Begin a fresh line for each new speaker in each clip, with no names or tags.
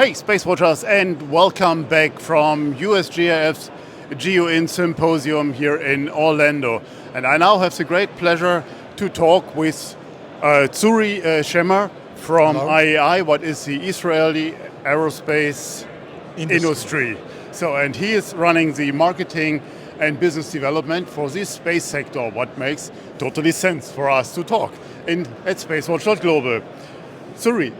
Hey, Space Watchers, and welcome back from USGIF's GEOINT Symposium here in Orlando. And I now have the great pleasure to talk with Tsuri Shemer from
Hello.
IAI, what is the Israeli aerospace industry. And he is running the marketing and business development for this space sector, what makes totally sense for us to talk at SpaceWatch.Global. Tsuri,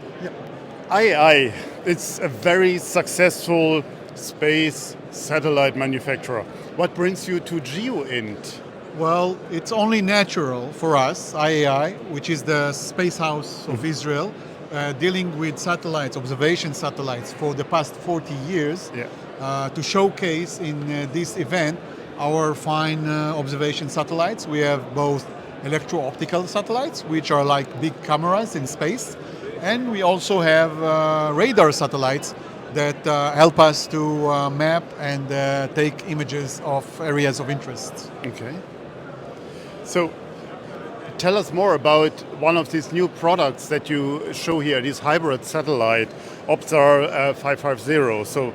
IAI, it's a very successful space satellite manufacturer. What brings you to GEOINT?
Well, it's only natural for us, IAI, which is the space house of Israel, dealing with satellites, observation satellites for the past 40 years, to showcase in this event our fine observation satellites. We have both electro-optical satellites, which are like big cameras in space, and we also have radar satellites that help us to map and take images of areas of interest.
Okay. So tell us more about one of these new products that you show here, this hybrid satellite, Opsar 550. So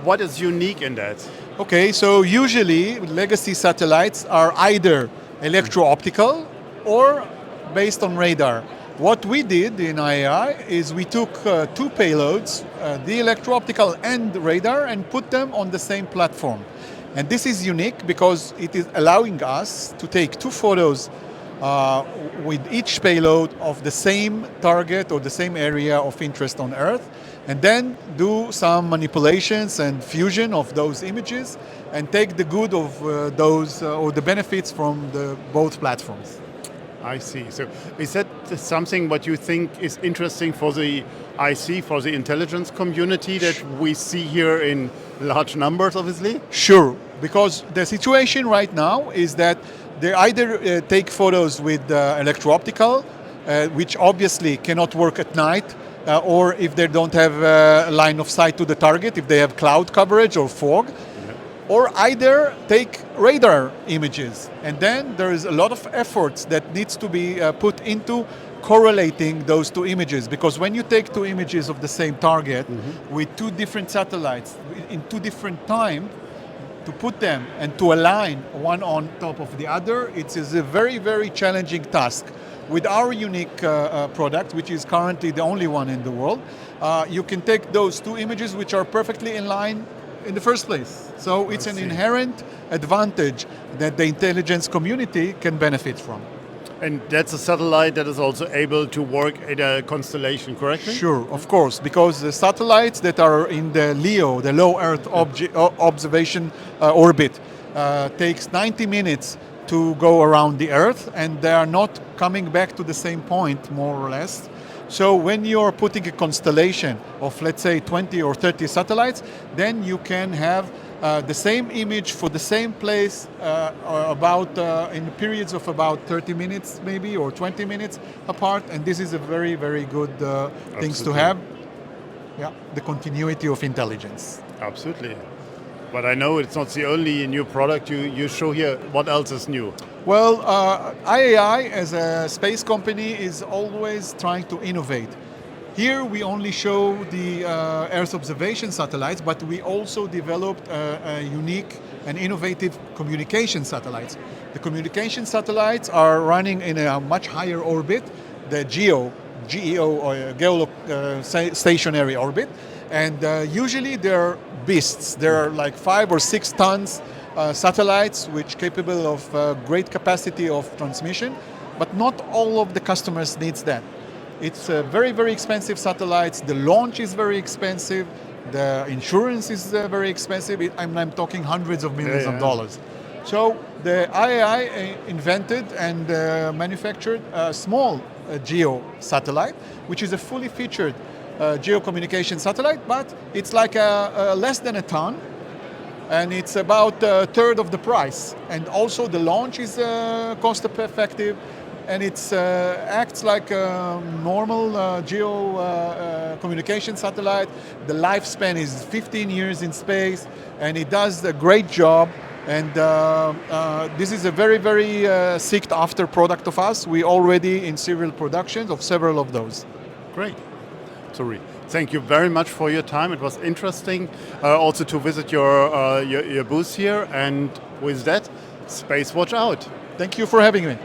what is unique in that?
Okay, so usually legacy satellites are either electro-optical or based on radar. What we did in IAI is we took two payloads, the electro-optical and the radar, and put them on the same platform. And this is unique because it is allowing us to take two photos with each payload of the same target or the same area of interest on Earth, and then do some manipulations and fusion of those images and take the good of those or the benefits from both platforms.
I see. So is that something what you think is interesting for the IC, for the intelligence community that we see here in large numbers, obviously?
Sure, because the situation right now is that they either take photos with electro-optical, which obviously cannot work at night, or if they don't have a line of sight to the target, if they have cloud coverage or fog, or either take radar images. And then there is a lot of efforts that needs to be put into correlating those two images, because when you take two images of the same target with two different satellites in two different times, to put them and to align one on top of the other, it is a very, very challenging task. With our unique product, which is currently the only one in the world, you can take those two images which are perfectly in line in the first place. So it's an inherent advantage that the intelligence community can benefit from.
And that's a satellite that is also able to work in a constellation, correctly?
Sure, of course, because the satellites that are in the LEO, the low Earth observation orbit, takes 90 minutes to go around the Earth, and they are not coming back to the same point, more or less. So when you're putting a constellation of, let's say, 20 or 30 satellites, then you can have the same image for the same place in periods of about 30 minutes maybe, or 20 minutes apart. And this is a very, very good things to have. Yeah, the continuity of intelligence.
Absolutely. But I know it's not the only new product you show here. What else is new?
Well, IAI as a space company is always trying to innovate. Here we only show the Earth observation satellites, but we also developed a unique and innovative communication satellites. The communication satellites are running in a much higher orbit, the GEO or geostationary orbit, and usually they're beasts. They're like 5 or 6 tons satellites, which capable of great capacity of transmission, but not all of the customers needs that. It's very, very expensive satellites. The launch is very expensive. The insurance is very expensive. I'm talking hundreds of millions of dollars. So the IAI invented and manufactured a small GEO satellite, which is a fully featured geocommunication satellite, but it's like less than a ton, and it's about a third of the price. And also the launch is cost effective, and it acts like a normal geo communication satellite. The lifespan is 15 years in space, and it does a great job. And this is a very, very sought after product of us. We already in serial productions of several of those.
Great. Tsuri, thank you very much for your time. It was interesting also to visit your booth here. And with that, SpaceWatch out.
Thank you for having me.